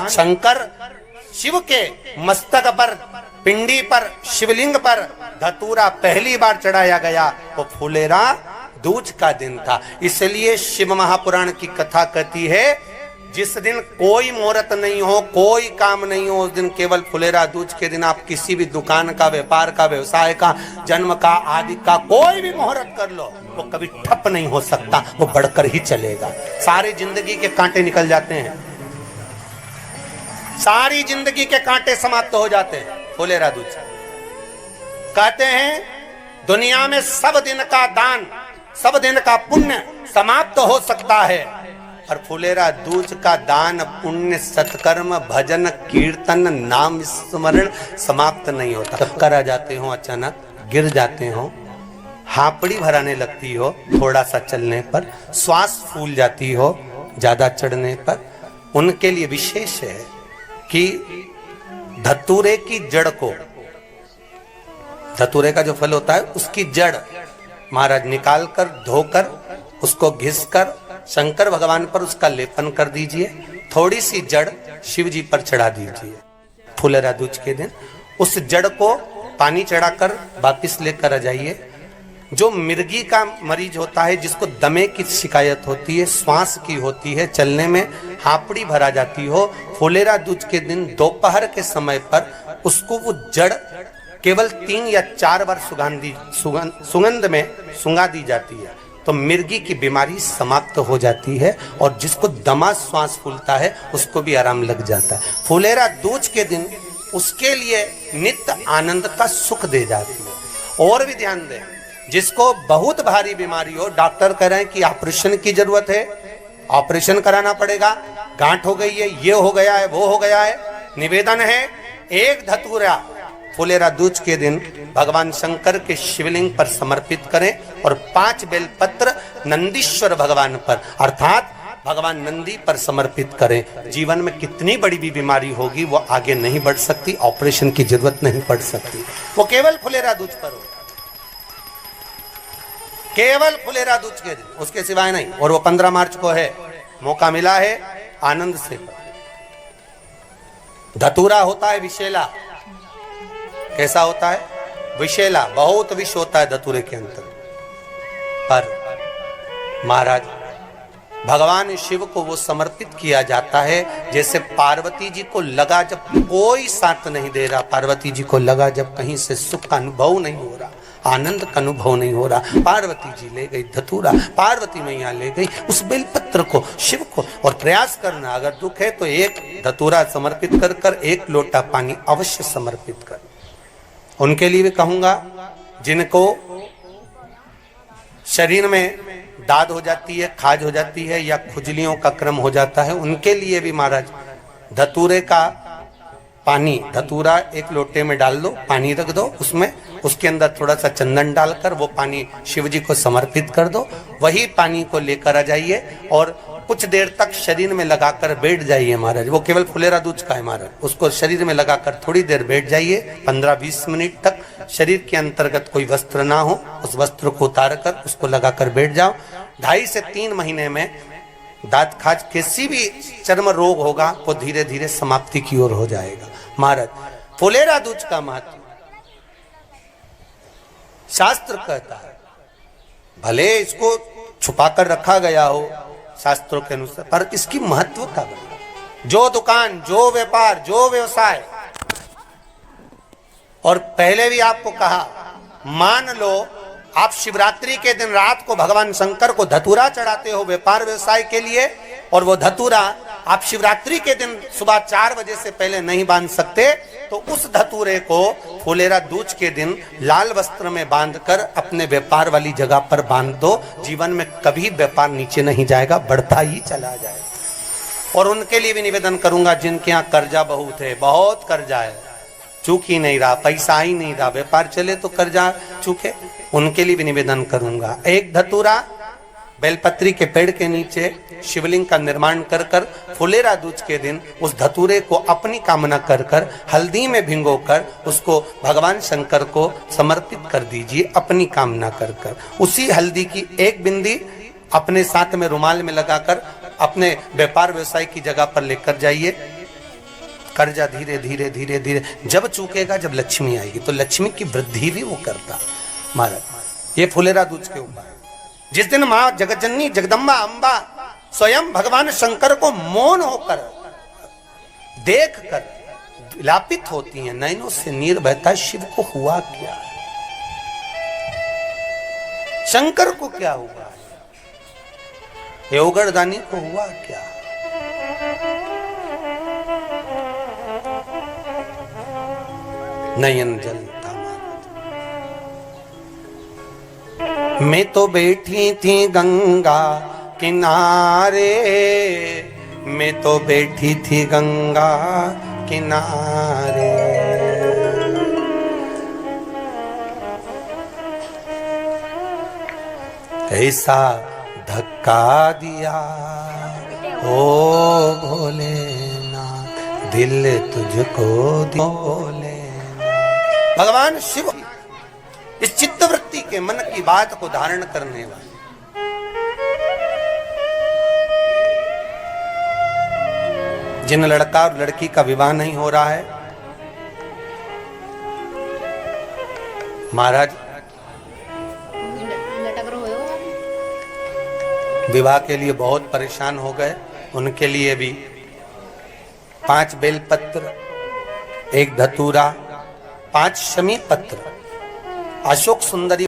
शंकर शिव के मस्तक पर, पिंडी पर, शिवलिंग पर धतूरा पहली बार चढ़ाया गया वो फुलेरा दूज का दिन था। इसलिए शिव महापुराण की कथा कहती है जिस दिन कोई मुहूर्त नहीं हो, कोई काम नहीं हो, उस दिन केवल फुलेरा दूज के दिन आप किसी भी दुकान का, व्यापार का, व्यवसाय का, जन्म का, आदि का कोई भी मुहूर्त कर लो, वो कभी ठप नहीं हो सकता, वो बढ़कर ही चलेगा। सारी जिंदगी के कांटे निकल जाते हैं, सारी जिंदगी के कांटे समाप्त हो जाते हैं फुलेरा दूज। कहते हैं दुनिया में सब दिन का दान, सब दिन का पुण्य समाप्त हो सकता है, और फुलेरा दूज का दान, पुण्य, सत्कर्म, भजन, कीर्तन, नाम स्मरण समाप्त नहीं होता। चक्कर आ जाते हो, अचानक गिर जाते हो, हापड़ी भराने लगती हो थोड़ा सा चलने पर, श्वास फूल जाती हो ज्यादा चढ़ने पर, उनके लिए विशेष है कि धतूरे की जड़ को, धतूरे का जो फल होता है उसकी जड़ महाराज निकाल कर, धोकर, उसको घिसकर शंकर भगवान पर उसका लेपन कर दीजिए, थोड़ी सी जड़ शिव जी पर चढ़ा दीजिए फुलेरा दूज के दिन। उस जड़ को पानी चढ़ाकर वापिस लेकर आ जाइए। जो मिर्गी का मरीज होता है, जिसको दमे की शिकायत होती है, श्वास की होती है, चलने में हापड़ी भरा जाती हो, फुलेरा दूज के दिन दोपहर के समय पर उसको वो जड़ केवल 3 या 4 बार सुगंध में सुंगा दी जाती है, तो मिर्गी की बीमारी समाप्त हो जाती है, और जिसको दमा श्वास फूलता है उसको भी आराम लग जाता है। फुलेरा दूज के दिन उसके लिए नित्य आनंद का सुख दे जाती है। और भी ध्यान दें, जिसको बहुत भारी बीमारी हो, डॉक्टर कह रहे हैं कि ऑपरेशन की जरूरत है, ऑपरेशन कराना पड़ेगा, गांठ हो गई है, ये हो गया है, वो हो गया है, निवेदन है एक धतूरा फुलेरा दूज के दिन भगवान शंकर के शिवलिंग पर समर्पित करें, और 5 बेलपत्र नंदीश्वर भगवान पर अर्थात भगवान नंदी पर समर्पित करें। जीवन में कितनी बड़ी भी बीमारी होगी वो आगे नहीं बढ़ सकती, ऑपरेशन की जरूरत नहीं पड़ सकती, वो केवल फुलेरा दूज पर हो, केवल फुलेरा दूज के दिन, उसके सिवाय नहीं। और वो 15 मार्च को है, मौका मिला है, आनंद से। धतूरा होता है विषैला, कैसा होता है? विषैला, बहुत विष होता है धतूरे के अंदर। पर महाराज भगवान शिव को वो समर्पित किया जाता है जैसे पार्वती जी को लगा, जब कोई साथ नहीं दे रहा, पार्वती जी को लगा जब कहीं से सुख का अनुभव नहीं हो रहा, आनंद का अनुभव नहीं हो रहा, पार्वती जी ले गई धतूरा, पार्वती मैया ले गई उस बेलपत्र को शिव को। और प्रयास करना, अगर दुख है तो एक धतूरा समर्पित कर कर 1 लोटा पानी अवश्य समर्पित कर। उनके लिए भी कहूंगा जिनको शरीर में दाद हो जाती है, खाज हो जाती है, या खुजलियों का क्रम हो जाता है, उनके लिए भी महाराज धतूरे का पानी, धतूरा 1 लोटे में डाल दो, पानी रख दो उसमें, उसके अंदर थोड़ा सा चंदन डालकर वो पानी शिव जी को समर्पित कर दो। वही पानी को लेकर आ जाइए और कुछ देर तक शरीर में लगाकर बैठ जाइए महाराज। वो केवल फुलेरा दूज का है महाराज, उसको शरीर में लगाकर थोड़ी देर बैठ जाइए, 15-20 मिनट तक। शरीर के अंतर्गत कोई वस्त्र ना हो, उस वस्त्र को उतार कर उसको लगाकर बैठ जाओ। 2.5 से 3 महीने में दांत खाज, किसी भी चर्म रोग होगा वो धीरे धीरे समाप्ति की ओर हो जाएगा। महाराज फुलेरा दूज का महत्व शास्त्र कहता है, भले इसको छुपा कर रखा गया हो शास्त्रों के अनुसार, पर इसकी महत्वता बनी। जो दुकान, जो व्यापार, जो व्यवसाय, और पहले भी आपको कहा, मान लो आप शिवरात्रि के दिन रात को भगवान शंकर को धतूरा चढ़ाते हो व्यापार व्यवसाय के लिए, और वो धतूरा आप शिवरात्रि के दिन सुबह 4 बजे से पहले नहीं बांध सकते, तो उस धतूरे को फुलेरा दूज के दिन लाल वस्त्र में बांधकर अपने व्यापार वाली जगह पर बांध दो। जीवन में कभी व्यापार नीचे नहीं जाएगा, बढ़ता ही चला जाएगा। और उनके लिए भी निवेदन करूंगा जिनके यहाँ कर्जा बहुत है, बहुत कर्जा है, चूक ही नहीं रहा, पैसा ही नहीं रहा, व्यापार चले तो कर्जा चूके, उनके लिए भी निवेदन करूंगा। 1 धतूरा बेलपत्री के पेड़ के नीचे शिवलिंग का निर्माण कर कर फुलेरा दूज के दिन उस धतूरे को अपनी कामना कर कर हल्दी में भिंगोकर उसको भगवान शंकर को समर्पित कर दीजिए अपनी कामना कर कर। उसी हल्दी की 1 बिंदी अपने साथ में रुमाल में लगाकर अपने व्यापार व्यवसाय की जगह पर लेकर जाइए। कर्जा धीरे धीरे धीरे धीरे जब चूकेगा, जब लक्ष्मी आएगी, तो लक्ष्मी की वृद्धि भी वो करता महाराज। ये फुलेरा दूज के ऊपर जिस दिन माँ जगतजननी जगदम्बा अम्बा स्वयं भगवान शंकर को मौन होकर देख कर विलापित होती हैं, नैनों से नीर बहता, शिव को हुआ क्या, शंकर को क्या हुआ, योगरदानी को हुआ क्या। नयन जलता मैं तो बैठी थी गंगा किनारे, मैं तो बैठी थी गंगा किनारे, ऐसा धक्का दिया ओ भोलेनाथ, दिल तुझको भोलेनाथ। भगवान शिव इस चित्तवृत्ति के मन की बात को धारण करने वाले, जिन लड़का और लड़की का विवाह नहीं हो रहा है, महाराज विवाह के लिए बहुत परेशान हो गए, उनके लिए भी 5 बेलपत्र, 1 धतूरा, 5 शमी पत्र, अशोक सुंदरी